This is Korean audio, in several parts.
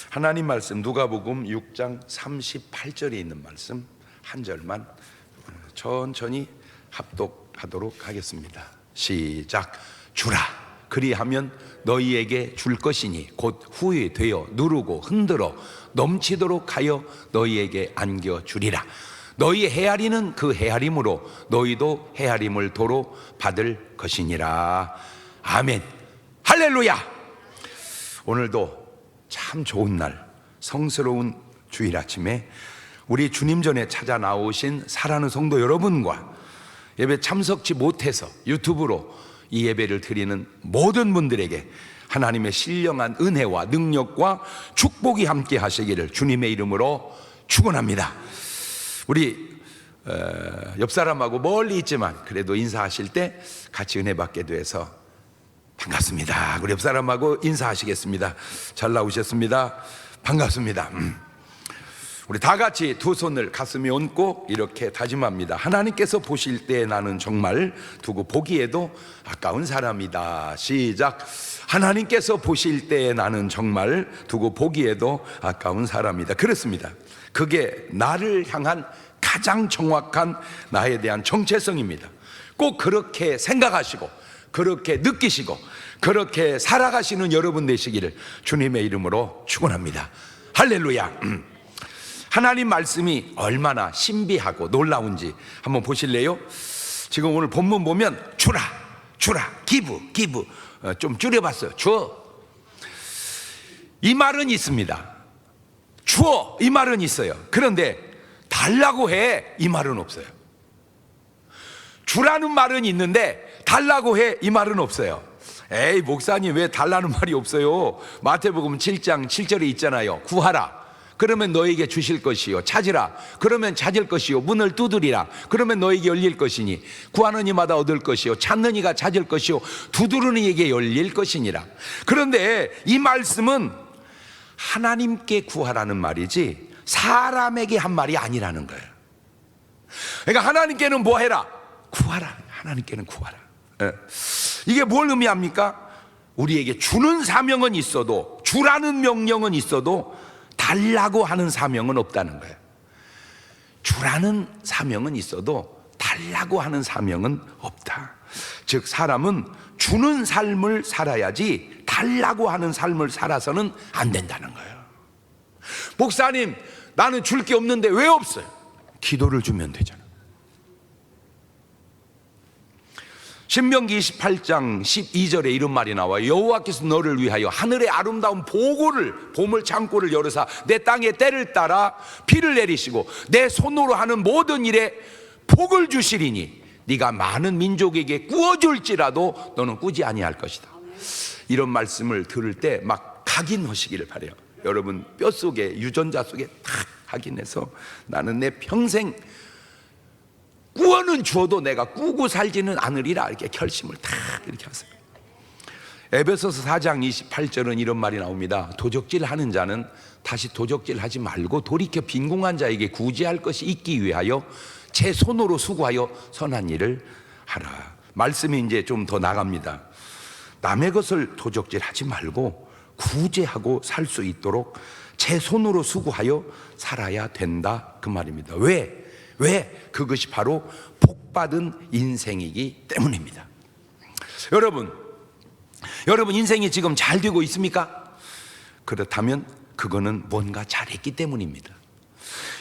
하나님 말씀 누가복음 6장 38절에 있는 말씀 한 절만 천천히 합독하도록 하겠습니다. 시작. 주라 그리하면 너희에게 줄 것이니 곧 후에 되어 누르고 흔들어 넘치도록 하여 너희에게 안겨주리라. 너희 헤아리는 그 헤아림으로 너희도 헤아림을 도로 받을 것이니라. 아멘. 할렐루야. 오늘도 참 좋은 날, 성스러운 주일 아침에 우리 주님 전에 찾아 나오신 사랑하는 성도 여러분과 예배 참석치 못해서 유튜브로 이 예배를 드리는 모든 분들에게 하나님의 신령한 은혜와 능력과 축복이 함께 하시기를 주님의 이름으로 축원합니다. 우리 옆 사람하고 멀리 있지만 그래도 인사하실 때 같이 은혜 받게 돼서 반갑습니다. 우리 옆 사람하고 인사하시겠습니다. 잘 나오셨습니다. 반갑습니다. 우리 다 같이 두 손을 가슴에 얹고 이렇게 다짐합니다. 하나님께서 보실 때 나는 정말 두고 보기에도 아까운 사람이다. 시작. 하나님께서 보실 때 나는 정말 두고 보기에도 아까운 사람이다. 그렇습니다. 그게 나를 향한 가장 정확한 나에 대한 정체성입니다. 꼭 그렇게 생각하시고 그렇게 느끼시고 그렇게 살아가시는 여러분 되시기를 주님의 이름으로 축원합니다. 할렐루야. 하나님 말씀이 얼마나 신비하고 놀라운지 한번 보실래요? 지금 오늘 본문 보면 주라, give 좀 줄여봤어요. 줘. 이 말은 있습니다. 주어 이 말은 있어요. 그런데 달라고 해 이 말은 없어요. 주라는 말은 있는데 달라고 해 이 말은 없어요. 에이 목사님 왜 달라는 말이 없어요? 마태복음 7장 7절에 있잖아요. 구하라 그러면 너에게 주실 것이요, 찾으라 그러면 찾을 것이요, 문을 두드리라 그러면 너에게 열릴 것이니 구하는 이마다 얻을 것이요, 찾는 이가 찾을 것이요, 두드리는 이에게 열릴 것이니라. 그런데 이 말씀은 하나님께 구하라는 말이지 사람에게 한 말이 아니라는 거예요. 그러니까 하나님께는 뭐 해라? 구하라. 하나님께는 구하라. 이게 뭘 의미합니까? 우리에게 주는 사명은 있어도, 주라는 명령은 있어도 달라고 하는 사명은 없다는 거예요. 주라는 사명은 있어도 달라고 하는 사명은 없다. 즉 사람은 주는 삶을 살아야지 달라고 하는 삶을 살아서는 안 된다는 거예요. 목사님 나는 줄 게 없는데 왜 없어요? 기도를 주면 되잖아. 신명기 28장 12절에 이런 말이 나와요. 여호와께서 너를 위하여 하늘의 아름다운 보고를, 보물 창고를 열으사 내 땅에 때를 따라 비를 내리시고 내 손으로 하는 모든 일에 복을 주시리니 네가 많은 민족에게 꾸어줄지라도 너는 꾸지 아니할 것이다. 이런 말씀을 들을 때 막 각인하시기를 바라요. 여러분 뼛속에, 유전자 속에 탁 각인해서 나는 내 평생 꾸어는 주어도 내가 꾸고 살지는 않으리라 이렇게 결심을 탁 이렇게 하세요. 에베소서 4장 28절은 이런 말이 나옵니다. 도적질 하는 자는 다시 도적질 하지 말고 돌이켜 빈궁한 자에게 구제할 것이 있기 위하여 제 손으로 수고하여 선한 일을 하라. 말씀이 이제 좀 더 나갑니다. 남의 것을 도적질 하지 말고 구제하고 살 수 있도록 제 손으로 수고하여 살아야 된다 그 말입니다. 왜? 그것이 바로 복받은 인생이기 때문입니다. 여러분 인생이 지금 잘 되고 있습니까? 그렇다면 그거는 뭔가 잘했기 때문입니다.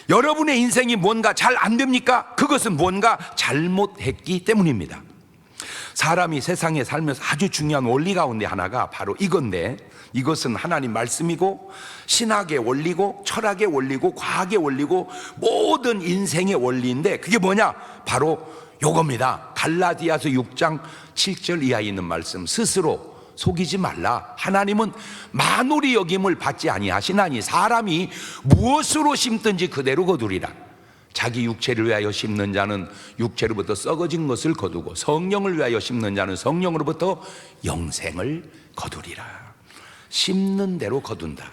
여러분의 인생이 뭔가 잘 안 됩니까? 그것은 뭔가 잘못했기 때문입니다. 사람이 세상에 살면서 아주 중요한 원리 가운데 하나가 바로 이건데, 이것은 하나님 말씀이고 신학의 원리고 철학의 원리고 과학의 원리고 모든 인생의 원리인데 그게 뭐냐? 바로 요겁니다. 갈라디아서 6장 7절 이하에 있는 말씀, 스스로 속이지 말라. 하나님은 만홀이 여김을 받지 아니하시나니 사람이 무엇으로 심든지 그대로 거두리라. 자기 육체를 위하여 심는 자는 육체로부터 썩어진 것을 거두고 성령을 위하여 심는 자는 성령으로부터 영생을 거두리라. 심는 대로 거둔다.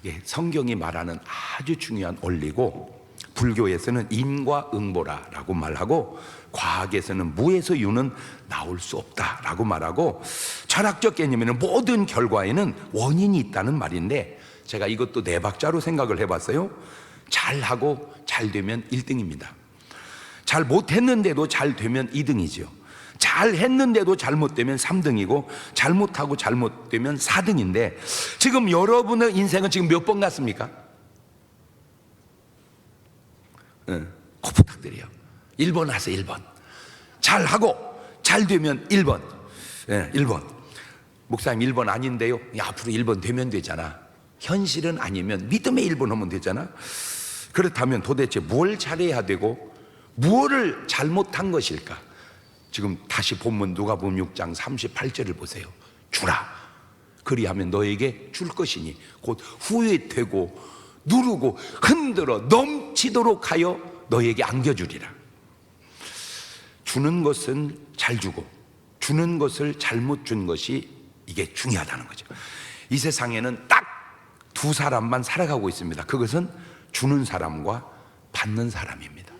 이게 성경이 말하는 아주 중요한 원리고, 불교에서는 인과응보라라고 말하고, 과학에서는 무에서 유는 나올 수 없다라고 말하고, 철학적 개념에는 모든 결과에는 원인이 있다는 말인데, 제가 이것도 네 박자로 생각을 해봤어요. 잘하고 잘 되면 1등입니다. 잘 못했는데도 잘 되면 2등이죠. 잘 했는데도 잘못되면 3등이고, 잘못하고 잘못되면 4등인데, 지금 여러분의 인생은 지금 몇 번 같습니까? 꼭 부탁드려요. 1번 하세요. 1번. 잘하고 잘 되면 1번. 1번. 목사님 1번 아닌데요. 앞으로 1번 되면 되잖아. 현실은 아니면 믿음의 1번 하면 되잖아. 그렇다면 도대체 뭘 잘해야 되고 무엇을 잘못한 것일까? 지금 다시 본문 누가복음 6장 38절을 보세요. 주라. 그리하면 너에게 줄 것이니 곧 후회되고 누르고 흔들어 넘치도록 하여 너에게 안겨주리라. 주는 것은 잘 주고 주는 것을 잘못 준 것이 이게 중요하다는 거죠. 이 세상에는 딱 두 사람만 살아가고 있습니다. 그것은 주는 사람과 받는 사람입니다.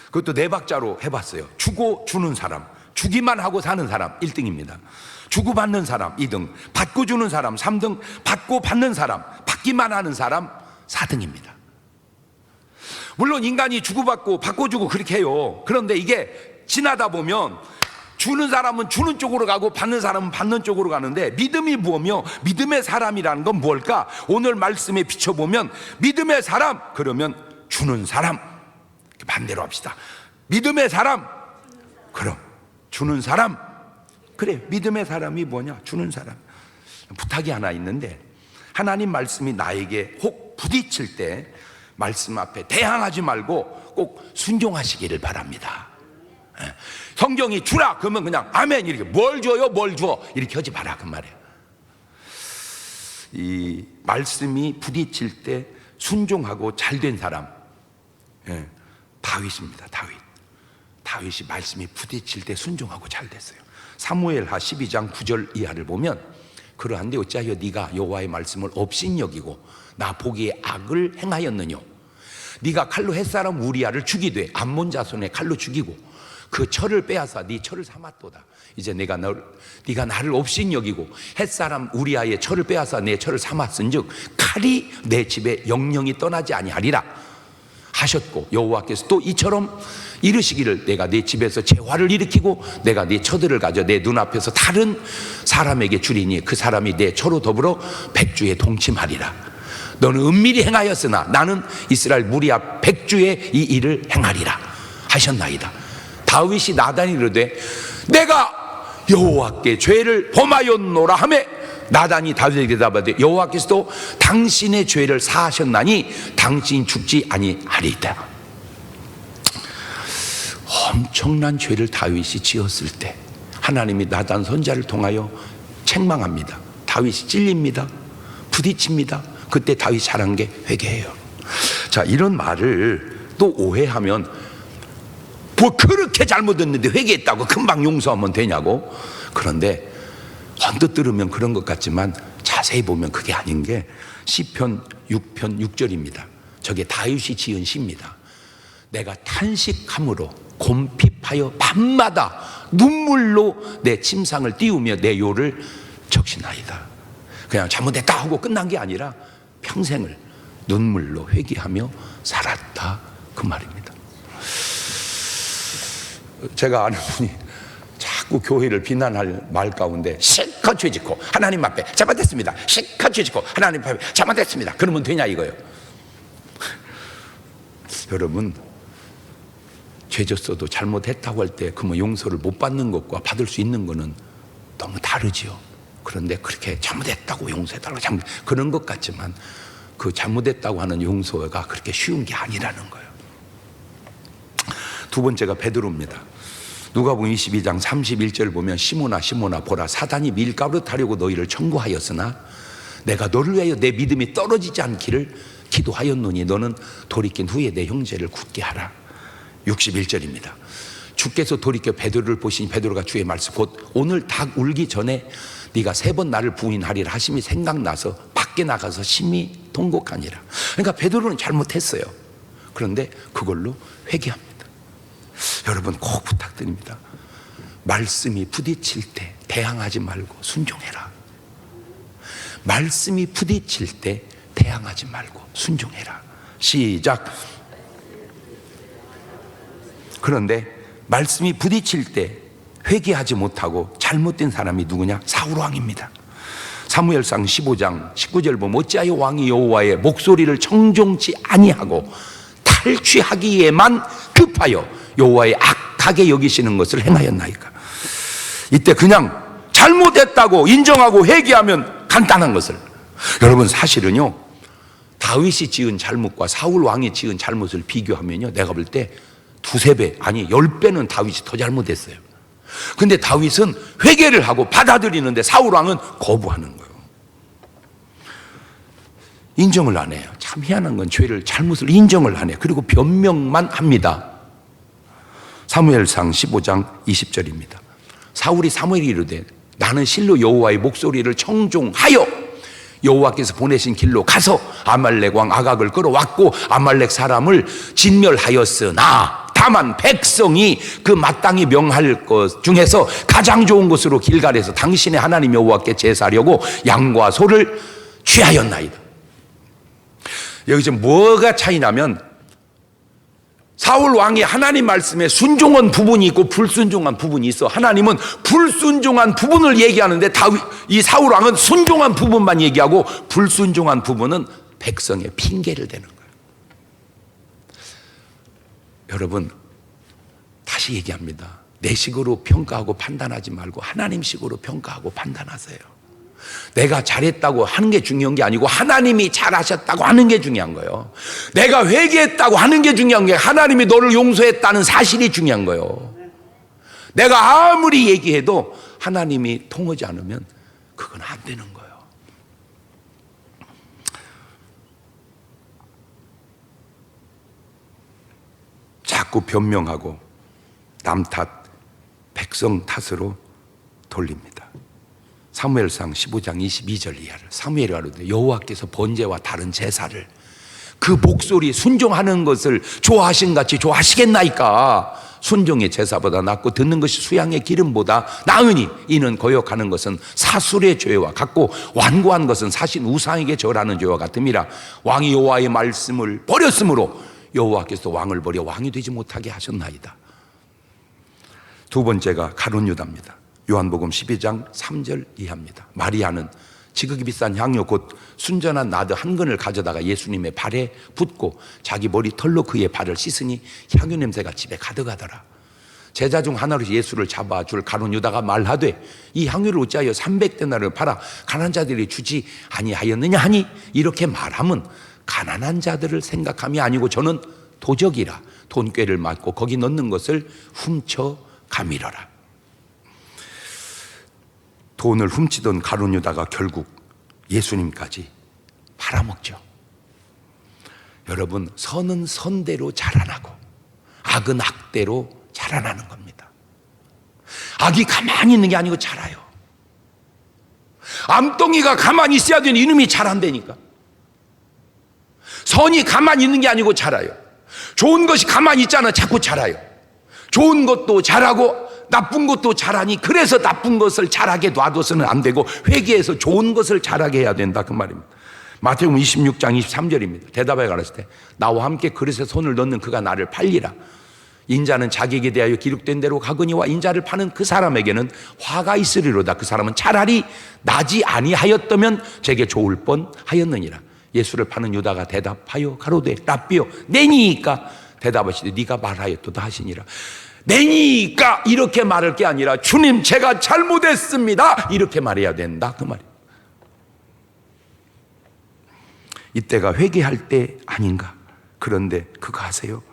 그것도 네 박자로 해봤어요. 주고 주는 사람, 주기만 하고 사는 사람 1등입니다. 주고 받는 사람 2등, 받고 주는 사람 3등, 받고 받는 사람, 받기만 하는 사람 4등입니다. 물론 인간이 주고받고 받고 주고 그렇게 해요. 그런데 이게 지나다 보면 주는 사람은 주는 쪽으로 가고 받는 사람은 받는 쪽으로 가는데, 믿음이 뭐며 믿음의 사람이라는 건 뭘까? 오늘 말씀에 비춰보면 믿음의 사람 그러면 주는 사람, 반대로 합시다. 믿음의 사람, 그럼 주는 사람. 그래, 믿음의 사람이 뭐냐? 주는 사람. 부탁이 하나 있는데, 하나님 말씀이 나에게 혹 부딪힐 때 말씀 앞에 대항하지 말고 꼭 순종하시기를 바랍니다. 성경이 주라 그러면 그냥 아멘 이렇게, 뭘 줘요 뭘 줘 이렇게 하지 마라 그 말이에요. 이 말씀이 부딪힐 때 순종하고 잘된 사람, 다윗입니다. 다윗이 말씀이 부딪힐 때 순종하고 잘 됐어요. 사무엘하 12장 9절 이하를 보면, 그러한데 어찌하여 네가 여호와의 말씀을 업신여기고 나 보기에 악을 행하였느뇨. 네가 칼로 햇사람 우리아를 죽이되 암몬 자손의 칼로 죽이고 그 철을 빼앗아 네 철을 삼았도다. 이제 네가 나를 업신여기고 햇사람 우리아의 철을 빼앗아 내 철을 삼았은즉 칼이 내 집에 영영이 떠나지 아니하리라 하셨고, 여호와께서 또 이처럼 이르시기를 내가 네 집에서 재화를 일으키고 내가 네 처들을 가져 내 눈앞에서 다른 사람에게 주리니 그 사람이 내 처로 더불어 백주에 동침하리라. 너는 은밀히 행하였으나 나는 이스라엘 무리 앞 백주에 이 일을 행하리라 하셨나이다. 다윗이 나단이 이르되 내가 여호와께 죄를 범하였노라 하매, 나단이 다윗에게 대답하되 여호와께서도 당신의 죄를 사하셨나니 당신이 죽지 아니하리이다. 엄청난 죄를 다윗이 지었을 때 하나님이 나단 선지자를 통하여 책망합니다. 다윗이 찔립니다. 부딪힙니다. 그때 다윗이 잘한 게 회개해요. 자, 이런 말을 또 오해하면 뭐 그렇게 잘못했는데 회개했다고 금방 용서하면 되냐고. 그런데 언뜻 들으면 그런 것 같지만 자세히 보면 그게 아닌 게 시편 6편 6절입니다. 저게 다윗이 지은 시입니다. 내가 탄식함으로 곰핍하여 밤마다 눈물로 내 침상을 띄우며 내 요를 적시나이다. 그냥 잘못했다 하고 끝난 게 아니라 평생을 눈물로 회개하며 살았다 그 말입니다. 제가 아는 분이 자꾸 교회를 비난할 말 가운데 실컷 죄짓고 하나님 앞에 잘못했습니다, 실컷 죄짓고 하나님 앞에 잘못했습니다, 그러면 되냐 이거예요. 여러분, 죄졌어도 잘못했다고 할 때 그러면 용서를 못 받는 것과 받을 수 있는 거는 너무 다르지요. 그런데 그렇게 잘못했다고 용서해달라고 그런 것 같지만 그 잘못했다고 하는 용서가 그렇게 쉬운 게 아니라는 거예요. 두 번째가 베드로입니다. 누가복음 22장 31절 보면 시몬아 시몬아 보라, 사단이 밀가루타려고 너희를 청구하였으나 내가 너를 위하여 내 믿음이 떨어지지 않기를 기도하였노니 너는 돌이킨 후에 내 형제를 굳게 하라. 61절입니다. 주께서 돌이켜 베드로를 보시니 베드로가 주의 말씀 곧 오늘 닭 울기 전에 네가 3번 나를 부인하리라 하심이 생각나서 밖에 나가서 심히 통곡하니라. 그러니까 베드로는 잘못했어요. 그런데 그걸로 회개합니다. 여러분 꼭 부탁드립니다. 말씀이 부딪힐 때 대항하지 말고 순종해라. 말씀이 부딪힐 때 대항하지 말고 순종해라. 시작. 그런데 말씀이 부딪힐 때 회개하지 못하고 잘못된 사람이 누구냐? 사울 왕입니다. 사무엘상 15장 19절 보면 어찌하여 왕이 여호와의 목소리를 청종치 아니하고 탈취하기에만 급하여 여호와의 악하게 여기시는 것을 행하였나이까. 이때 그냥 잘못했다고 인정하고 회개하면 간단한 것을, 여러분 사실은요, 다윗이 지은 잘못과 사울 왕이 지은 잘못을 비교하면요, 내가 볼 때 두세 배, 아니 10배는 다윗이 더 잘못했어요. 근데 다윗은 회개를 하고 받아들이는데 사울 왕은 거부하는 거예요. 인정을 안 해요. 참 희한한 건 죄를, 잘못을 인정을 안 해요. 그리고 변명만 합니다. 사무엘상 15장 20절입니다. 사울이 사무엘이 이르되 나는 실로 여호와의 목소리를 청종하여 여호와께서 보내신 길로 가서 아말렉 왕 아각을 끌어왔고 아말렉 사람을 진멸하였으나 다만 백성이 그 마땅히 명할 것 중에서 가장 좋은 것으로 길갈에서 당신의 하나님 여호와께 제사하려고 양과 소를 취하였나이다. 여기 지금 뭐가 차이나면 사울 왕이 하나님 말씀에 순종한 부분이 있고 불순종한 부분이 있어. 하나님은 불순종한 부분을 얘기하는데 이 사울 왕은 순종한 부분만 얘기하고 불순종한 부분은 백성의 핑계를 대는 거예요. 여러분 다시 얘기합니다. 내 식으로 평가하고 판단하지 말고 하나님 식으로 평가하고 판단하세요. 내가 잘했다고 하는 게 중요한 게 아니고 하나님이 잘하셨다고 하는 게 중요한 거예요. 내가 회개했다고 하는 게 중요한 게 하나님이 너를 용서했다는 사실이 중요한 거예요. 내가 아무리 얘기해도 하나님이 통하지 않으면 그건 안 되는 거예요. 자꾸 변명하고 남 탓, 백성 탓으로 돌립니다. 사무엘상 15장 22절 이하를 사무엘이 가로되 여호와께서 번제와 다른 제사를 그 목소리 순종하는 것을 좋아하신 같이 좋아하시겠나이까. 순종의 제사보다 낫고 듣는 것이 수양의 기름보다 나으니 이는 거역하는 것은 사술의 죄와 같고 완고한 것은 사신 우상에게 절하는 죄와 같음이라. 왕이 여호와의 말씀을 버렸으므로 여호와께서 왕을 버려 왕이 되지 못하게 하셨나이다. 두 번째가 가룟 유다입니다. 요한복음 12장 3절 이하입니다. 마리아는 지극히 비싼 향료 곧 순전한 나드 한 근을 가져다가 예수님의 발에 붓고 자기 머리털로 그의 발을 씻으니 향유 냄새가 집에 가득하더라. 제자 중 하나로 예수를 잡아줄 가룟 유다가 말하되 이 향유를 어찌하여 300데나리온을 팔아 가난한 자들이 주지 아니하였느냐 하니 이렇게 말함은 가난한 자들을 생각함이 아니고 저는 도적이라 돈꾀를 맞고 거기 넣는 것을 훔쳐 가밀어라. 돈을 훔치던 가룟 유다가 결국 예수님까지 팔아먹죠. 여러분, 선은 선대로 자라나고 악은 악대로 자라나는 겁니다. 악이 가만히 있는 게 아니고 자라요. 암덩이가 가만히 있어야 되는 이놈이 자란다니까. 선이 가만히 있는 게 아니고 자라요. 좋은 것이 가만히 있잖아. 자꾸 자라요. 좋은 것도 자라고 나쁜 것도 자라니 그래서 나쁜 것을 자라게 놔둬서는 안 되고 회개해서 좋은 것을 자라게 해야 된다 그 말입니다. 마태복음 26장 23절입니다. 대답하여 가라사대 때 나와 함께 그릇에 손을 넣는 그가 나를 팔리라. 인자는 자기에게 대하여 기록된 대로 가거니와 인자를 파는 그 사람에게는 화가 있으리로다. 그 사람은 차라리 나지 아니하였다면 제게 좋을 뻔하였느니라. 예수를 파는 유다가 대답하여 가로되 랍비여 내니이까 대답하시되 네가 말하였도다 하시니라. 내니까 이렇게 말할 게 아니라 주님 제가 잘못했습니다 이렇게 말해야 된다 그 말이에요. 이때가 회개할 때 아닌가. 그런데 그거 아세요?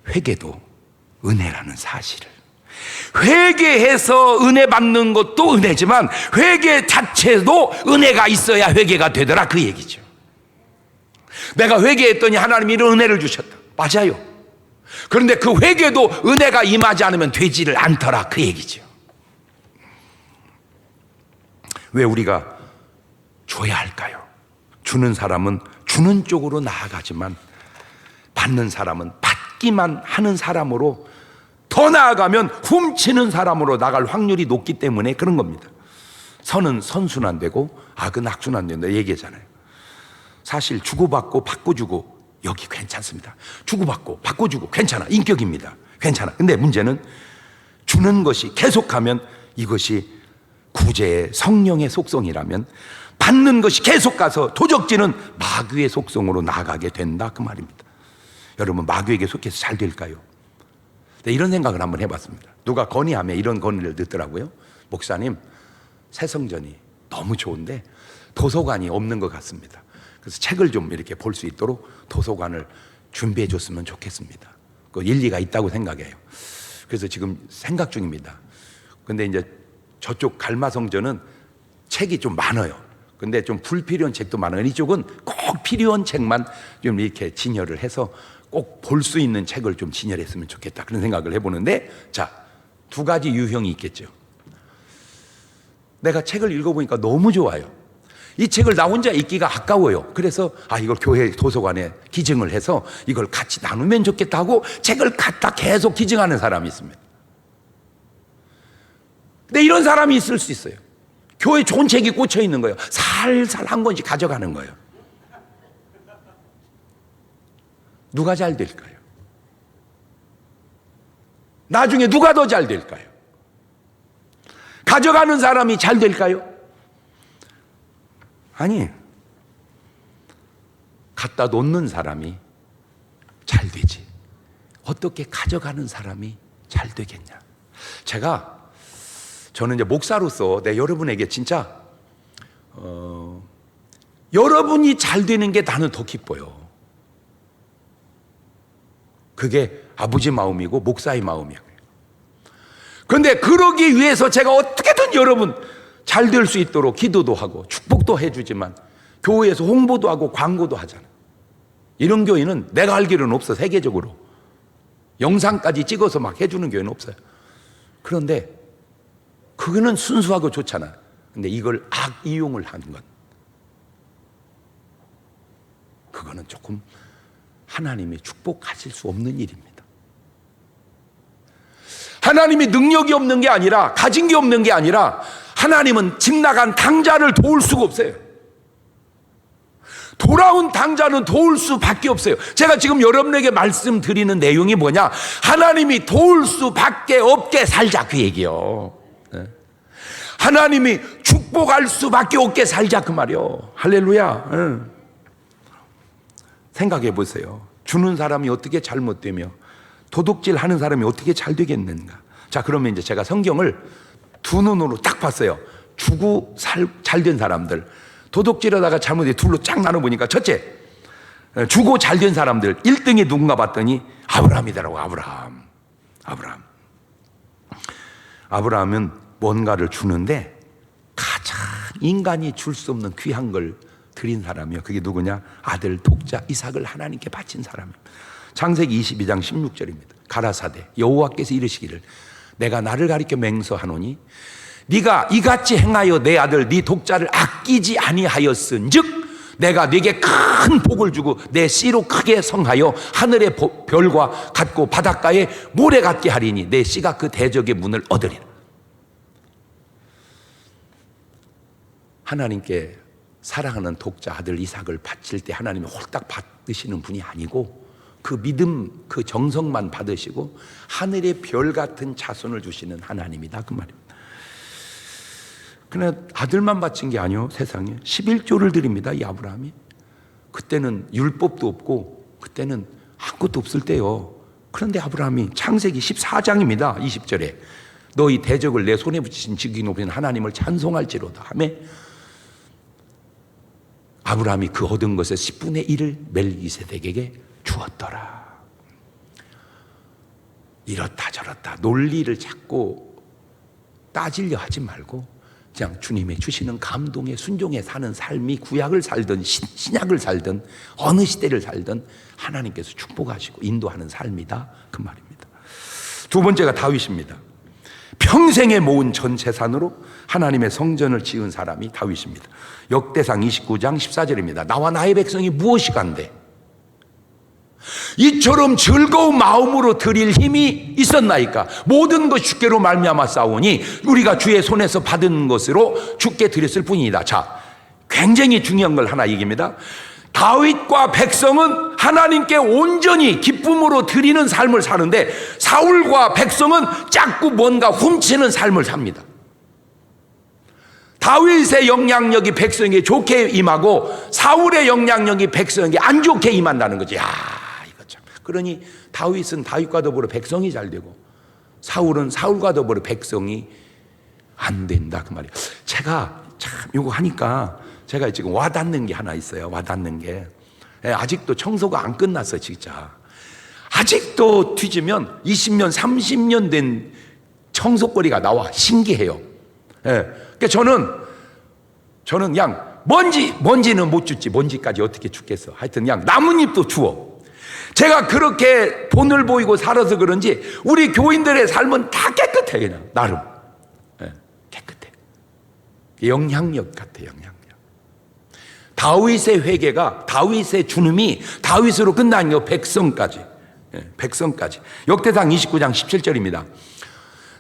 회개도 은혜라는 사실을, 회개해서 은혜 받는 것도 은혜지만 회개 자체도 은혜가 있어야 회개가 되더라 그 얘기죠. 내가 회개했더니 하나님이 이런 은혜를 주셨다. 맞아요. 그런데 그 회개도 은혜가 임하지 않으면 되지를 않더라 그 얘기죠. 왜 우리가 줘야 할까요? 주는 사람은 주는 쪽으로 나아가지만 받는 사람은 받기만 하는 사람으로, 더 나아가면 훔치는 사람으로 나갈 확률이 높기 때문에 그런 겁니다. 선은 선순환되고 악은 악순환된다 얘기하잖아요. 사실 주고받고 바꿔주고 여기 괜찮습니다. 주고받고 바꿔주고 괜찮아, 인격입니다. 괜찮아. 근데 문제는 주는 것이 계속하면 이것이 구제의 성령의 속성이라면, 받는 것이 계속 가서 도적질은 마귀의 속성으로 나가게 된다 그 말입니다. 여러분, 마귀에게 속해서 잘 될까요? 네, 이런 생각을 한번 해봤습니다. 누가 건의하며 이런 건의를 듣더라고요. 목사님, 새성전이 너무 좋은데 도서관이 없는 것 같습니다. 그래서 책을 좀 이렇게 볼 수 있도록 도서관을 준비해 줬으면 좋겠습니다. 그 일리가 있다고 생각해요. 그래서 지금 생각 중입니다. 근데 이제 저쪽 갈마성전은 책이 좀 많아요. 근데 좀 불필요한 책도 많아요. 이쪽은 꼭 필요한 책만 좀 이렇게 진열을 해서 꼭 볼 수 있는 책을 좀 진열했으면 좋겠다, 그런 생각을 해보는데, 자, 두 가지 유형이 있겠죠. 내가 책을 읽어보니까 너무 좋아요. 이 책을 나 혼자 읽기가 아까워요. 그래서 이걸 교회 도서관에 기증을 해서 이걸 같이 나누면 좋겠다 하고 책을 갖다 계속 기증하는 사람이 있습니다. 근데 이런 사람이 있을 수 있어요. 교회 좋은 책이 꽂혀 있는 거예요. 살살 한 권씩 가져가는 거예요. 누가 잘 될까요? 나중에 누가 더 잘 될까요? 가져가는 사람이 잘 될까요? 아니, 갖다 놓는 사람이 잘 되지, 어떻게 가져가는 사람이 잘 되겠냐. 저는 이제 목사로서 여러분에게 진짜 여러분이 잘 되는 게 나는 더 기뻐요. 그게 아버지 마음이고 목사의 마음이에요. 그런데 그러기 위해서 제가 어떻게든 여러분 잘 될 수 있도록 기도도 하고 축복도 해주지만 교회에서 홍보도 하고 광고도 하잖아. 이런 교회는 내가 알기로는 없어. 세계적으로 영상까지 찍어서 막 해주는 교회는 없어요. 그런데 그거는 순수하고 좋잖아. 근데 이걸 악 이용을 하는 건, 그거는 조금 하나님이 축복하실 수 없는 일입니다. 하나님이 능력이 없는 게 아니라, 가진 게 없는 게 아니라, 하나님은 집 나간 당자를 도울 수가 없어요. 돌아온 당자는 도울 수밖에 없어요. 제가 지금 여러분에게 말씀드리는 내용이 뭐냐, 하나님이 도울 수밖에 없게 살자, 그 얘기요. 하나님이 축복할 수밖에 없게 살자, 그 말이요. 할렐루야. 생각해 보세요. 주는 사람이 어떻게 잘못되며 도둑질 하는 사람이 어떻게 잘 되겠는가. 자, 그러면 이제 제가 성경을 두 눈으로 딱 봤어요. 주고 잘 된 사람들, 도둑질하다가 잘못해 둘로 쫙 나눠보니까, 첫째, 주고 잘 된 사람들 1등이 누군가 봤더니 아브라함이더라고. 아브라함은 뭔가를 주는데 가장 인간이 줄 수 없는 귀한 걸 드린 사람이요. 그게 누구냐? 아들 독자 이삭을 하나님께 바친 사람이에요. 창세기 22장 16절입니다. 가라사대 여호와께서 이르시기를, 내가 나를 가리켜 맹서하노니 네가 이같이 행하여 내 아들 네 독자를 아끼지 아니하였은즉 내가 네게 큰 복을 주고 내 씨로 크게 성하여 하늘의 별과 같고 바닷가에 모래 같게 하리니 내 씨가 그 대적의 문을 얻으리라. 하나님께 사랑하는 독자 아들 이삭을 바칠 때 하나님이 홀딱 받으시는 분이 아니고, 그 믿음, 그 정성만 받으시고 하늘의 별 같은 자손을 주시는 하나님이다, 그 말입니다. 그러나 아들만 바친 게 아니요, 세상에 11조를 드립니다, 이 아브라함이. 그때는 율법도 없고 그때는 아무것도 없을 때요. 그런데 아브라함이 창세기 14장입니다 20절에 너희 대적을 내 손에 붙이신 지극히 높은 하나님을 찬송할지로다 하며, 아브라함이 그 얻은 것의 10분의 1을 멜기세덱에게 주었더라. 이렇다 저렇다 논리를 찾고 따지려 하지 말고 그냥 주님의 주시는 감동에 순종해 사는 삶이, 구약을 살든 신약을 살든 어느 시대를 살든 하나님께서 축복하시고 인도하는 삶이다, 그 말입니다. 두 번째가 다윗입니다. 평생에 모은 전 재산으로 하나님의 성전을 지은 사람이 다윗입니다. 역대상 29장 14절입니다. 나와 나의 백성이 무엇이 간대? 이처럼 즐거운 마음으로 드릴 힘이 있었나이까? 모든 것이 주께로 말미암아 싸우니 우리가 주의 손에서 받은 것으로 주께 드렸을 뿐이다. 자, 굉장히 중요한 걸 하나 얘기합니다. 다윗과 백성은 하나님께 온전히 기쁨으로 드리는 삶을 사는데, 사울과 백성은 자꾸 뭔가 훔치는 삶을 삽니다. 다윗의 영향력이 백성에게 좋게 임하고 사울의 영향력이 백성에게 안 좋게 임한다는 거지. 야, 이거 참. 그러니 다윗은 다윗과 더불어 백성이 잘 되고, 사울은 사울과 더불어 백성이 안 된다, 그 말이에요. 제가 참 이거 하니까 제가 지금 와닿는 게 하나 있어요. 와닿는 게, 아직도 청소가 안 끝났어요. 진짜 아직도 뒤지면 20년 30년 된 청소거리가 나와. 신기해요. 그러니까 저는 그냥 먼지는 못 줍지, 먼지까지 어떻게 줍겠어. 하여튼 그냥 나뭇잎도 주워. 제가 그렇게 본을 보이고 살아서 그런지 우리 교인들의 삶은 다 깨끗해. 그냥 나름 깨끗해. 영향력 같아. 영향력. 다윗의 회개가, 다윗의 주님이 다윗으로 끝난 게 백성까지, 백성까지. 역대상 29장 17절입니다.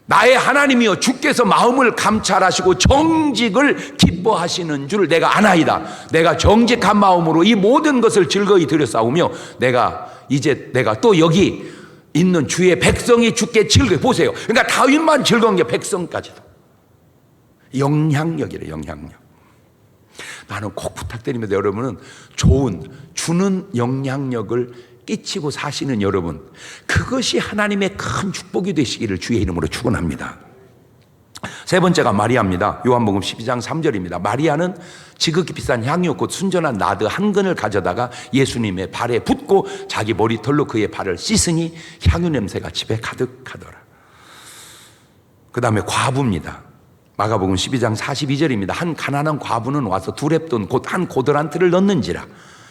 나의 하나님이여, 주께서 마음을 감찰하시고 정직을 기뻐하시는 줄 내가 아나이다. 내가 정직한 마음으로 이 모든 것을 즐거이 드렸사오며 내가 또 여기 있는 주의 백성이 주께 즐거이. 보세요. 그러니까 다윗만 즐거운 게 백성까지도. 영향력이래, 영향력. 나는 꼭 부탁드립니다. 여러분은 주는 영향력을 끼치고 사시는 여러분, 그것이 하나님의 큰 축복이 되시기를 주의 이름으로 축원합니다. 세 번째가 마리아입니다. 요한복음 12장 3절입니다. 마리아는 지극히 비싼 향유 곧 순전한 나드 한 근을 가져다가 예수님의 발에 붓고 자기 머리털로 그의 발을 씻으니 향유 냄새가 집에 가득하더라. 그 다음에 과부입니다. 마가복음 12장 42절입니다. 한 가난한 과부는 와서 두 렙돈 곧 한 고더란트를 넣는지라.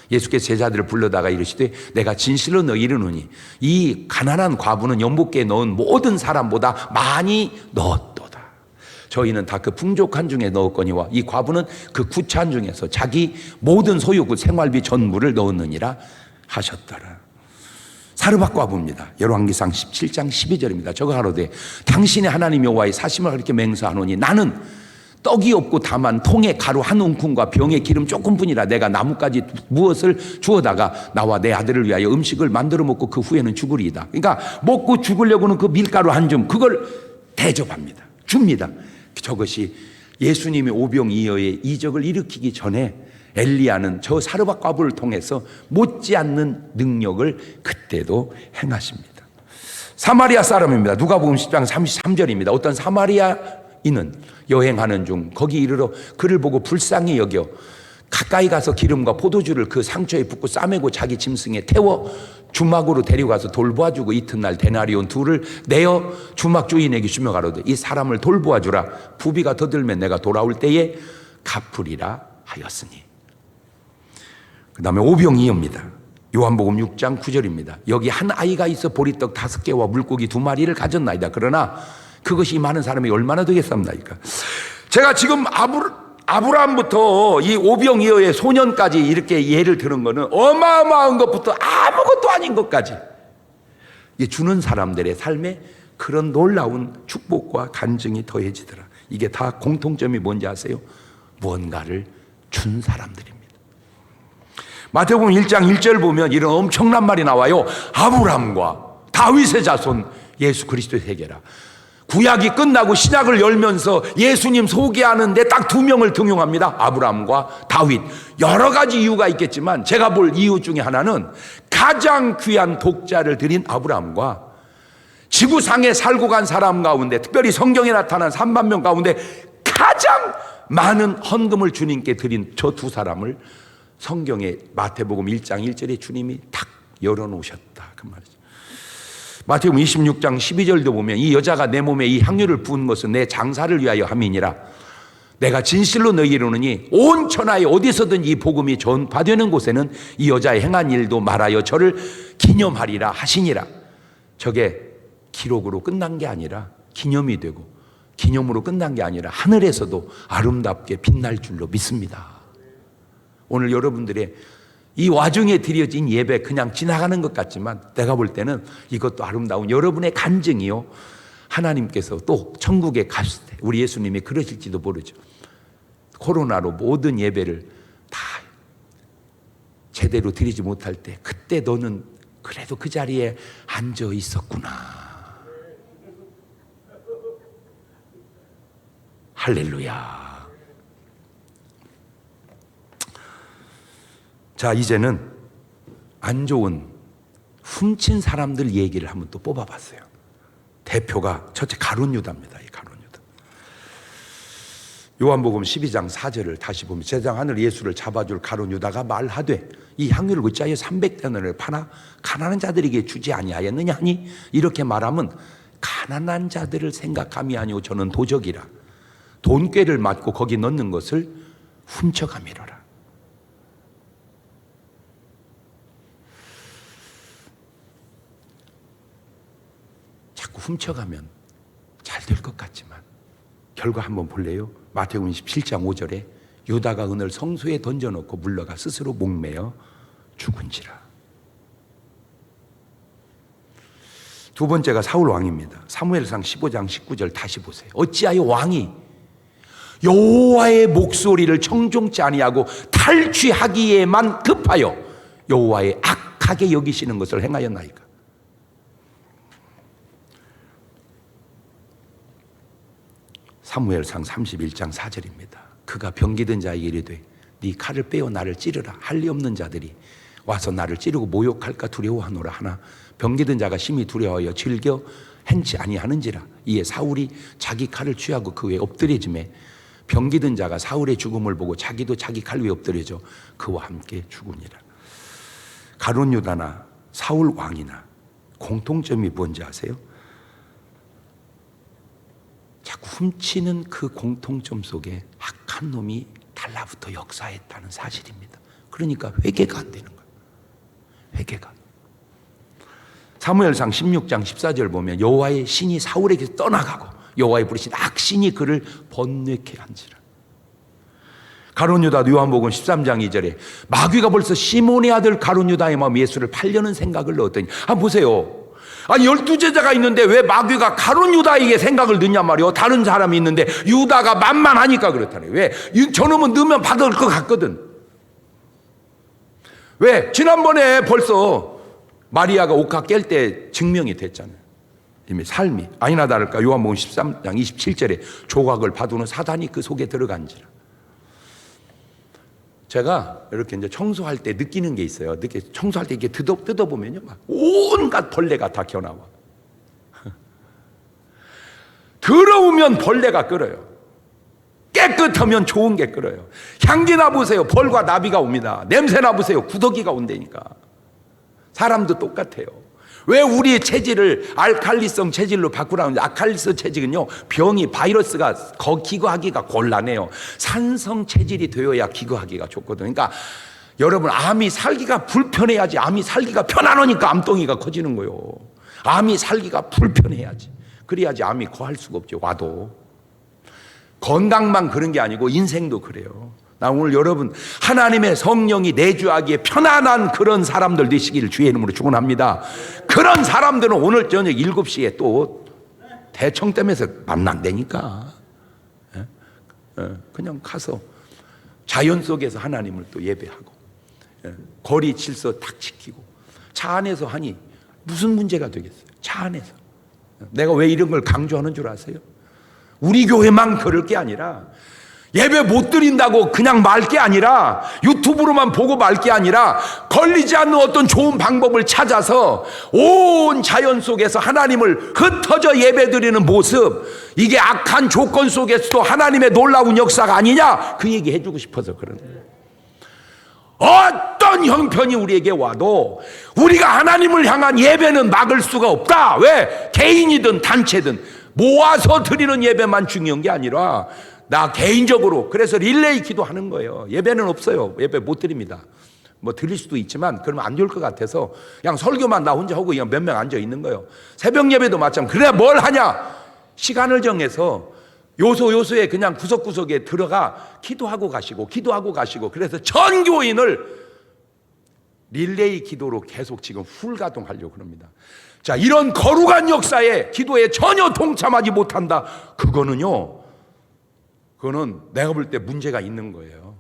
예수께서 제자들을 불러다가 이르시되 내가 진실로 너희를 이르노니 이 가난한 과부는 연못가에 넣은 모든 사람보다 많이 넣었도다. 저희는 다 그 풍족한 중에 넣었거니와 이 과부는 그 구찬 중에서 자기 모든 소유 그 생활비 전부를 넣었느니라 하셨더라. 사르밧 과부입니다. 열왕기상 17장 12절입니다. 저거 하로되 당신의 하나님 여호와의 사심을 그렇게 맹세하노니 나는 떡이 없고 다만 통에 가루 한 움큼과 병에 기름 조금뿐이라 내가 나뭇가지 무엇을 주어다가 나와 내 아들을 위하여 음식을 만들어 먹고 그 후에는 죽으리이다. 그러니까 먹고 죽으려고는 그 밀가루 한 줌 그걸 대접합니다. 줍니다. 저것이 예수님의 오병이어의 이적을 일으키기 전에 엘리야는 저 사르밧 과부를 통해서 못지않는 능력을 그때도 행하십니다. 사마리아 사람입니다. 누가복음 10장 33절입니다. 어떤 사마리아인은 여행하는 중 거기 이르러 그를 보고 불쌍히 여겨 가까이 가서 기름과 포도주를 그 상처에 붓고 싸매고 자기 짐승에 태워 주막으로 데려가서 돌보아주고 이튿날 데나리온 둘을 내어 주막 주인에게 주며 가로되 이 사람을 돌보아주라. 부비가 더 들면 내가 돌아올 때에 갚으리라 하였으니. 그 다음에 오병이어입니다. 요한복음 6장 9절입니다. 여기 한 아이가 있어 보리떡 5개와 물고기 2마리를 가졌나이다. 그러나 그것이 많은 사람이 얼마나 되겠습니까? 제가 지금 아브라함부터 이 오병이어의 소년까지 이렇게 예를 드는 거는 어마어마한 것부터 아무것도 아닌 것까지 주는 사람들의 삶에 그런 놀라운 축복과 간증이 더해지더라. 이게 다 공통점이 뭔지 아세요? 무언가를 준 사람들입니다. 마태복음 1장 1절 보면 이런 엄청난 말이 나와요. 아브라함과 다윗의 자손 예수 그리스도의 세계라. 구약이 끝나고 신약을 열면서 예수님 소개하는데 딱 2명을 등용합니다. 아브라함과 다윗. 여러 가지 이유가 있겠지만 제가 볼 이유 중에 하나는 가장 귀한 독자를 드린 아브라함과 지구상에 살고 간 사람 가운데 특별히 성경에 나타난 3만 명 가운데 가장 많은 헌금을 주님께 드린 저 두 사람을 성경에 마태복음 1장 1절에 주님이 탁 열어놓으셨다. 그 말이죠. 마태복음 26장 12절도 보면 이 여자가 내 몸에 이 향유를 부은 것은 내 장사를 위하여 함이니라. 내가 진실로 너희에게 이르노니 온 천하에 어디서든 이 복음이 전파되는 곳에는 이 여자의 행한 일도 말하여 저를 기념하리라 하시니라. 저게 기록으로 끝난 게 아니라 기념이 되고 기념으로 끝난 게 아니라 하늘에서도 아름답게 빛날 줄로 믿습니다. 오늘 여러분들의 이 와중에 드려진 예배 그냥 지나가는 것 같지만 내가 볼 때는 이것도 아름다운 여러분의 간증이요, 하나님께서 또 천국에 갔을 때 우리 예수님이 그러실지도 모르죠. 코로나로 모든 예배를 다 제대로 드리지 못할 때 그때 너는 그래도 그 자리에 앉아 있었구나. 할렐루야. 자, 이제는 안 좋은 훔친 사람들 얘기를 한번 또 뽑아봤어요. 대표가 첫째 가룟 유다입니다. 이 가룟 유다. 요한복음 12장 4절을 다시 보면 제장 하늘 예수를 잡아줄 가룟 유다가 말하되 이 향유를 어찌하여 300데나리온을 파나 가난한 자들에게 주지 아니하였느냐 하니 이렇게 말하면 가난한 자들을 생각함이 아니오 저는 도적이라 돈꾀를 맞고 거기 넣는 것을 훔쳐가미로라. 자꾸 훔쳐가면 잘 될 것 같지만 결과 한번 볼래요? 마태복음 17장 5절에 유다가 은을 성소에 던져놓고 물러가 스스로 목매어 죽은지라. 두 번째가 사울 왕입니다. 사무엘상 15장 19절 다시 보세요. 어찌하여 왕이 여호와의 목소리를 청종치 아니하고 탈취하기에만 급하여 여호와의 악하게 여기시는 것을 행하였나이까. 사무엘상 31장 4절입니다. 그가 병기든 자에게 이르되 네 칼을 빼어 나를 찌르라. 할 리 없는 자들이 와서 나를 찌르고 모욕할까 두려워하노라 하나 병기든 자가 심히 두려워하여 즐겨 행치 아니하는지라. 이에 사울이 자기 칼을 취하고 그 위에 엎드려지매 병기든 자가 사울의 죽음을 보고 자기도 자기 칼 위에 엎드려져 그와 함께 죽으니라. 가룟 유다나 사울 왕이나 공통점이 뭔지 아세요? 자꾸 훔치는 그 공통점 속에 악한 놈이 달라붙어 역사했다는 사실입니다. 그러니까 회개가 안 되는 거예요. 회개가. 사무엘상 16장 14절 보면 여호와의 신이 사울에게서 떠나가고 여호와의 부르신 악신이 그를 번뇌케 한지라. 가룟 유다 요한복음 13장 2절에 마귀가 벌써 시몬의 아들 가룟 유다의 마음 예수를 팔려는 생각을 넣었더니 보세요. 12제자가 있는데 왜 마귀가 가룟 유다에게 생각을 넣냐 말이요. 다른 사람이 있는데 유다가 만만하니까 그렇다네. 왜? 저놈은 넣으면 받을 것 같거든. 왜? 지난번에 벌써 마리아가 옥합 깰 때 증명이 됐잖아요. 이미 삶이 아니나 다를까 요한복음 13장 27절에 조각을 받우는 사단이 그 속에 들어간지라. 제가 이렇게 이제 청소할 때 느끼는 게 있어요. 청소할 때 이렇게 뜯어보면요, 막 온갖 벌레가 다 겨나와. 더러우면 벌레가 끓어요. 깨끗하면 좋은 게 끓어요. 향기 나보세요. 벌과 나비가 옵니다. 냄새 나보세요. 구더기가 온다니까. 사람도 똑같아요. 왜 우리의 체질을 알칼리성 체질로 바꾸라는지. 알칼리성 체질은요, 병이 바이러스가 기거하기가 곤란해요. 산성 체질이 되어야 기거하기가 좋거든요. 그러니까 여러분, 암이 살기가 불편해야지. 암이 살기가 편안하니까 암덩이가 커지는 거예요. 암이 살기가 불편해야지. 그래야지 암이 거할 수가 없죠. 와도 건강만 그런 게 아니고 인생도 그래요. 나 오늘 여러분 하나님의 성령이 내주하기에 편안한 그런 사람들 되시기를 주의 이름으로 축원합니다. 그런 사람들은 오늘 저녁 7시에 또 대청댐에서 만난다니까. 그냥 가서 자연 속에서 하나님을 또 예배하고 거리 질서 딱 지키고 차 안에서 하니 무슨 문제가 되겠어요? 차 안에서. 내가 왜 이런 걸 강조하는 줄 아세요? 우리 교회만 그럴 게 아니라 예배 못 드린다고 그냥 말 게 아니라 유튜브로만 보고 말 게 아니라 걸리지 않는 어떤 좋은 방법을 찾아서 온 자연 속에서 하나님을 흩어져 예배 드리는 모습, 이게 악한 조건 속에서도 하나님의 놀라운 역사가 아니냐, 그 얘기 해주고 싶어서 그러는 거예요. 어떤 형편이 우리에게 와도 우리가 하나님을 향한 예배는 막을 수가 없다. 왜? 개인이든 단체든 모아서 드리는 예배만 중요한 게 아니라 나 개인적으로, 그래서 릴레이 기도하는 거예요. 예배는 없어요. 예배 못 드립니다. 뭐 드릴 수도 있지만 그러면 안 좋을 것 같아서 그냥 설교만 나 혼자 하고 그냥 몇 명 앉아 있는 거예요. 새벽 예배도 마찬가지. 그래 뭘 하냐? 시간을 정해서 요소에 그냥 구석구석에 들어가 기도하고 가시고 그래서 전 교인을 릴레이 기도로 계속 지금 훌가동하려고 합니다. 자, 이런 거룩한 역사에 기도에 전혀 동참하지 못한다. 그거는 내가 볼 때 문제가 있는 거예요.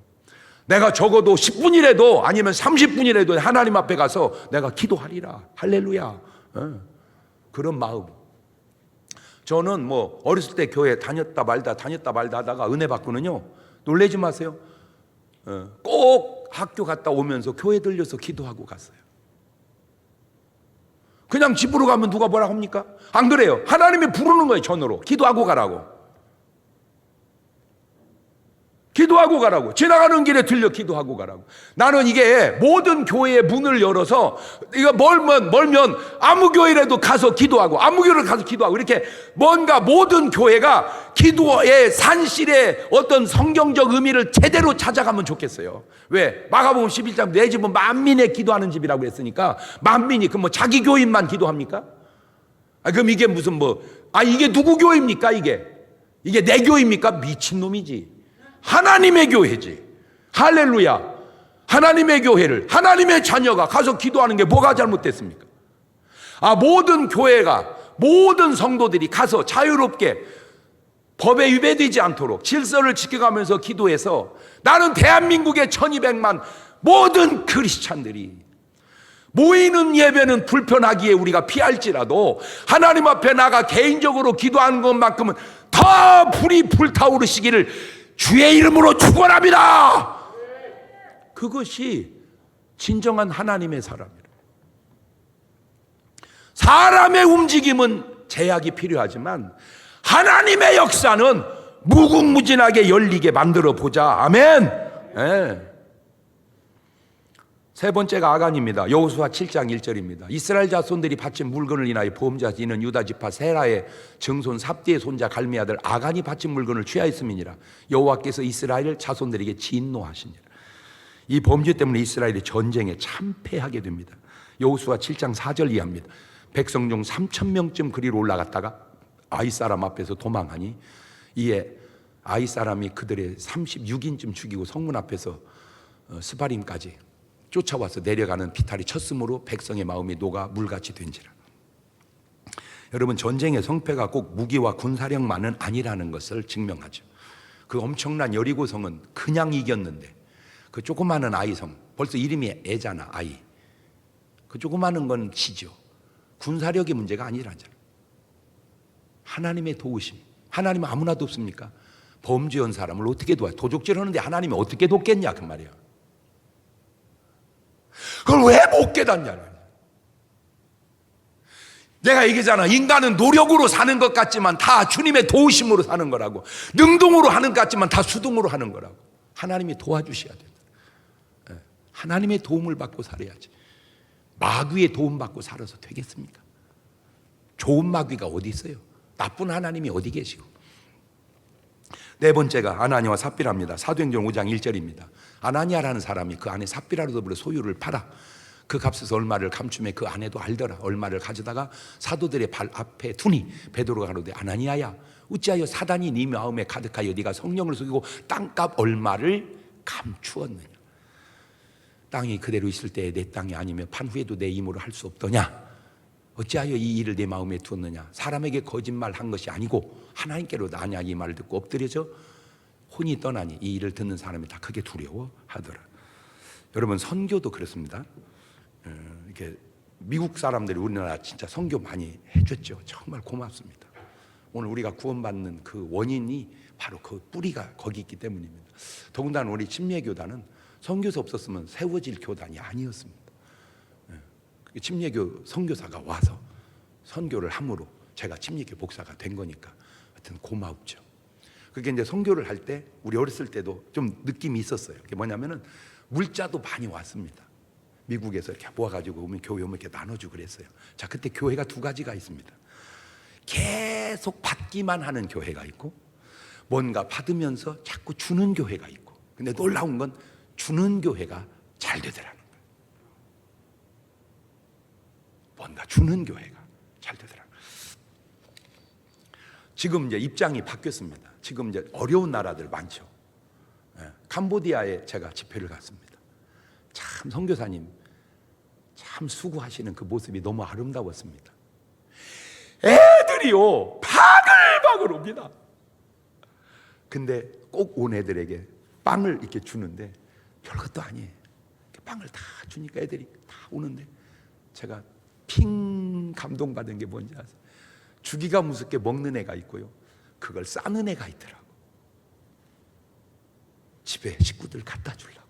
내가 적어도 10분이라도 아니면 30분이라도 하나님 앞에 가서 내가 기도하리라. 할렐루야. 그런 마음. 저는 뭐 어렸을 때 교회 다녔다 말다 하다가 은혜 받고는요, 놀라지 마세요. 꼭 학교 갔다 오면서 교회 들려서 기도하고 갔어요. 그냥 집으로 가면 누가 뭐라 합니까? 안 그래요. 하나님이 부르는 거예요. 전으로 기도하고 가라고. 기도하고 가라고. 지나가는 길에 들려 기도하고 가라고. 나는 이게 모든 교회의 문을 열어서 이거 멀면 아무 교회라도 가서 기도하고, 아무 교회를 가서 기도하고, 이렇게 뭔가 모든 교회가 기도의 산실의 어떤 성경적 의미를 제대로 찾아가면 좋겠어요. 왜? 마가복음 11장 내 집은 만민의 기도하는 집이라고 했으니까, 만민이 그럼 뭐 자기 교인만 기도합니까? 그럼 이게 무슨 이게 누구 교회입니까? 이게 내 교회입니까? 미친놈이지. 하나님의 교회지. 할렐루야. 하나님의 교회를, 하나님의 자녀가 가서 기도하는 게 뭐가 잘못됐습니까? 모든 교회가, 모든 성도들이 가서 자유롭게 법에 위배되지 않도록 질서를 지켜가면서 기도해서, 나는 대한민국의 1200만 모든 크리스찬들이 모이는 예배는 불편하기에 우리가 피할지라도 하나님 앞에 나가 개인적으로 기도하는 것만큼은 더 불이 불타오르시기를 주의 이름으로 축원합니다. 그것이 진정한 하나님의 사람이라. 사람의 움직임은 제약이 필요하지만 하나님의 역사는 무궁무진하게 열리게 만들어 보자. 아멘. 네. 세 번째가 아간입니다. 여호수아 7장 1절입니다. 이스라엘 자손들이 바친 물건을 인하여 보험자 이는 유다 지파 세라의 증손 삽디의 손자 갈미 아들 아간이 바친 물건을 취하였음이니라. 여호와께서 이스라엘 자손들에게 진노하시니라. 이 범죄 때문에 이스라엘이 전쟁에 참패하게 됩니다. 여호수아 7장 4절 이하입니다. 백성 중 3,000명쯤 그리로 올라갔다가 아이 사람 앞에서 도망하니 이에 아이 사람이 그들의 36인쯤 죽이고 성문 앞에서 스바림까지 쫓아와서 내려가는 비탈이 쳤으므로 백성의 마음이 녹아 물같이 된지라. 여러분, 전쟁의 성패가 꼭 무기와 군사력만은 아니라는 것을 증명하죠. 그 엄청난 여리고성은 그냥 이겼는데 그 조그마한 아이성, 벌써 이름이 애잖아. 아이. 그 조그마한 건 지죠. 군사력의 문제가 아니라잖아. 하나님의 도우심. 하나님은 아무나 돕습니까? 범죄한 사람을 어떻게 도와? 도적질 하는데 하나님이 어떻게 돕겠냐 그 말이야. 그걸 왜 못 깨닫냐. 내가 얘기잖아. 인간은 노력으로 사는 것 같지만 다 주님의 도우심으로 사는 거라고. 능동으로 하는 것 같지만 다 수동으로 하는 거라고. 하나님이 도와주셔야 된다. 하나님의 도움을 받고 살아야지. 마귀의 도움 받고 살아서 되겠습니까? 좋은 마귀가 어디 있어요? 나쁜 하나님이 어디 계시고. 네 번째가 아나니아와 삽비라입니다. 사도행전 5장 1절입니다. 아나니아라는 사람이 그 안에 삽비라로 더불어 소유를 팔아 그 값에서 얼마를 감춤해 그 아내도 알더라. 얼마를 가져다가 사도들의 발 앞에 두니 베드로가 가로되 아나니아야 어찌하여 사단이 네 마음에 가득하여 네가 성령을 속이고 땅값 얼마를 감추었느냐. 땅이 그대로 있을 때에 내 땅이 아니며 판 후에도 내 임으로 할 수 없더냐. 어찌하여 이 일을 내 마음에 두었느냐. 사람에게 거짓말한 것이 아니고 하나님께로 나냐. 이 말을 듣고 엎드려져 혼이 떠나니 이 일을 듣는 사람이 다 크게 두려워하더라. 여러분, 선교도 그렇습니다. 이렇게 미국 사람들이 우리나라 진짜 선교 많이 해줬죠. 정말 고맙습니다. 오늘 우리가 구원받는 그 원인이 바로 그 뿌리가 거기 있기 때문입니다. 더군다나 우리 침례교단은 선교사 없었으면 세워질 교단이 아니었습니다. 침례교 선교사가 와서 선교를 함으로 제가 침례교 목사가 된 거니까 하여튼 고맙죠. 그게 이제 선교를 할 때 우리 어렸을 때도 좀 느낌이 있었어요. 그게 뭐냐면은 물자도 많이 왔습니다. 미국에서 이렇게 모아가지고 오면 교회 오면 이렇게 나눠주고 그랬어요. 자, 그때 교회가 두 가지가 있습니다. 계속 받기만 하는 교회가 있고 뭔가 받으면서 자꾸 주는 교회가 있고. 근데 놀라운 건 주는 교회가 잘 되더라는 거예요. 뭔가 주는 교회가 잘 되더라고요. 지금 이제 입장이 바뀌었습니다. 지금 이제 어려운 나라들 많죠. 캄보디아에 제가 집회를 갔습니다. 참 선교사님 참 수고하시는 그 모습이 너무 아름다웠습니다. 애들이요 바글바글 옵니다. 근데 꼭 온 애들에게 빵을 이렇게 주는데 별것도 아니에요. 빵을 다 주니까 애들이 다 오는데 제가 핑 감동받은 게 뭔지 아세요? 주기가 무섭게 먹는 애가 있고요, 그걸 싸는 애가 있더라고. 집에 식구들 갖다 주려고.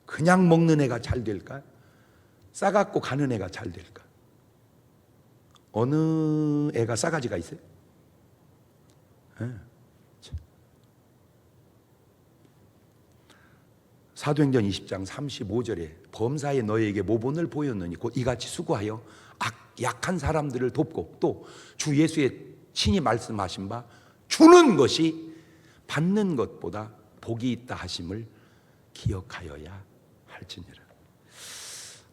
그냥 먹는 애가 잘 될까? 싸갖고 가는 애가 잘 될까? 어느 애가 싸가지가 있어요? 네. 사도행전 20장 35절에 범사에 너희에게 모본을 보였느니 곧 이같이 수고하여 약한 사람들을 돕고 또 주 예수의 친히 말씀하신 바 주는 것이 받는 것보다 복이 있다 하심을 기억하여야 할지니라.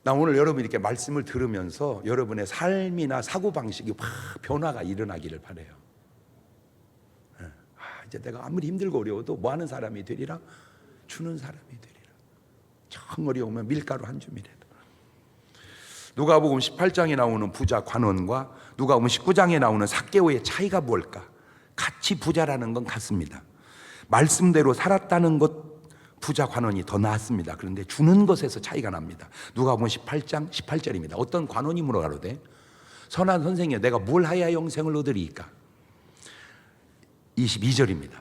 나 오늘 여러분 이렇게 말씀을 들으면서 여러분의 삶이나 사고방식이 확 변화가 일어나기를 바라요. 이제 내가 아무리 힘들고 어려워도 뭐 하는 사람이 되리라? 주는 사람이 되리라. 정 어려우면 밀가루 한 줌이라도. 누가복음 18장에 나오는 부자 관원과 누가복음 19장에 나오는 삭개오의 차이가 뭘까? 같이 부자라는 건 같습니다. 말씀대로 살았다는 것 부자 관원이 더 나았습니다. 그런데 주는 것에서 차이가 납니다. 누가복음 18장 18절입니다. 어떤 관원이 물어가로되 선한 선생이여 내가 뭘 하여야 영생을 얻으리이까? 22절입니다.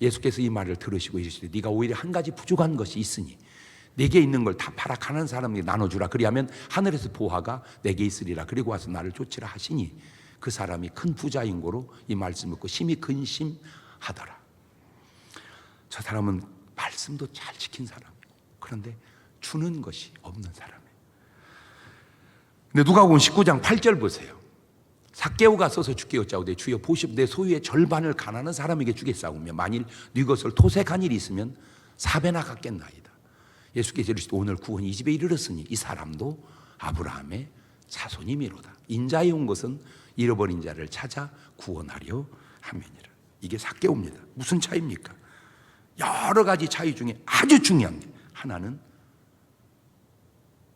예수께서 이 말을 들으시고 이르시되 네가 오히려 한 가지 부족한 것이 있으니 내게 있는 걸 다 팔아 가난한 사람에게 나눠주라. 그리하면 하늘에서 보화가 내게 있으리라. 그리고 와서 나를 쫓으라 하시니 그 사람이 큰 부자인 고로 이 말씀을 듣고 심히 근심하더라. 저 사람은 말씀도 잘 지킨 사람이고 그런데 주는 것이 없는 사람이에요. 근데 누가복음 19장 8절 보세요. 삭개오가 서서 주께 여짜오되 주여 보시오 내 소유의 절반을 가난한 사람에게 주겠사오며 만일 네 것을 토색한 일이 있으면 4배나 갚겠나이다. 예수께서 이르시되 오늘 구원이 이 집에 이르렀으니 이 사람도 아브라함의 자손이미로다. 인자에 온 것은 잃어버린 자를 찾아 구원하려 함이니라. 이게 삭개오입니다. 무슨 차이입니까? 여러 가지 차이 중에 아주 중요한 게 하나는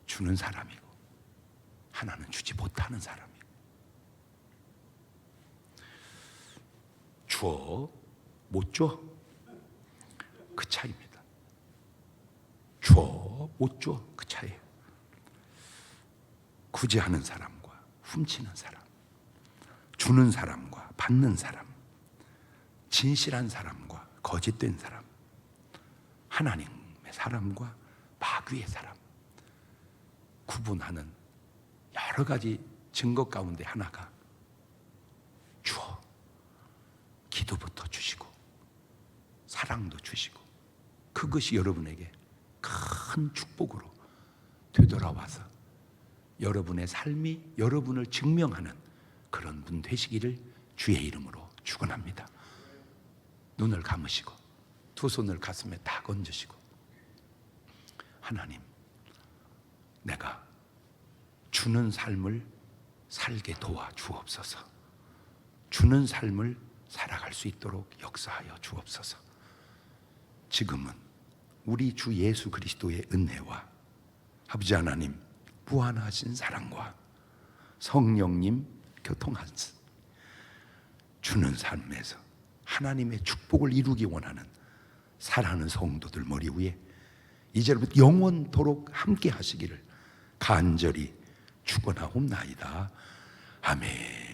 주는 사람이고 하나는 주지 못하는 사람이고. 줘, 못 줘? 그 차이입니다. 줘, 못 줘? 그 차이예요. 구제하는 사람과 훔치는 사람, 주는 사람과 받는 사람, 진실한 사람과 거짓된 사람, 하나님의 사람과 마귀의 사람 구분하는 여러 가지 증거 가운데 하나가 주어. 기도부터 주시고 사랑도 주시고 그것이 여러분에게 큰 축복으로 되돌아와서 여러분의 삶이 여러분을 증명하는 그런 분 되시기를 주의 이름으로 축원합니다. 눈을 감으시고 두 손을 가슴에 딱 얹으시고 하나님, 내가 주는 삶을 살게 도와 주옵소서. 주는 삶을 살아갈 수 있도록 역사하여 주옵소서. 지금은 우리 주 예수 그리스도의 은혜와 아버지 하나님 무한하신 사랑과 성령님 교통하신 주는 삶에서 하나님의 축복을 이루기 원하는 사랑하는 성도들 머리 위에 이제부터 영원토록 함께 하시기를 간절히 축원하옵나이다. 아멘.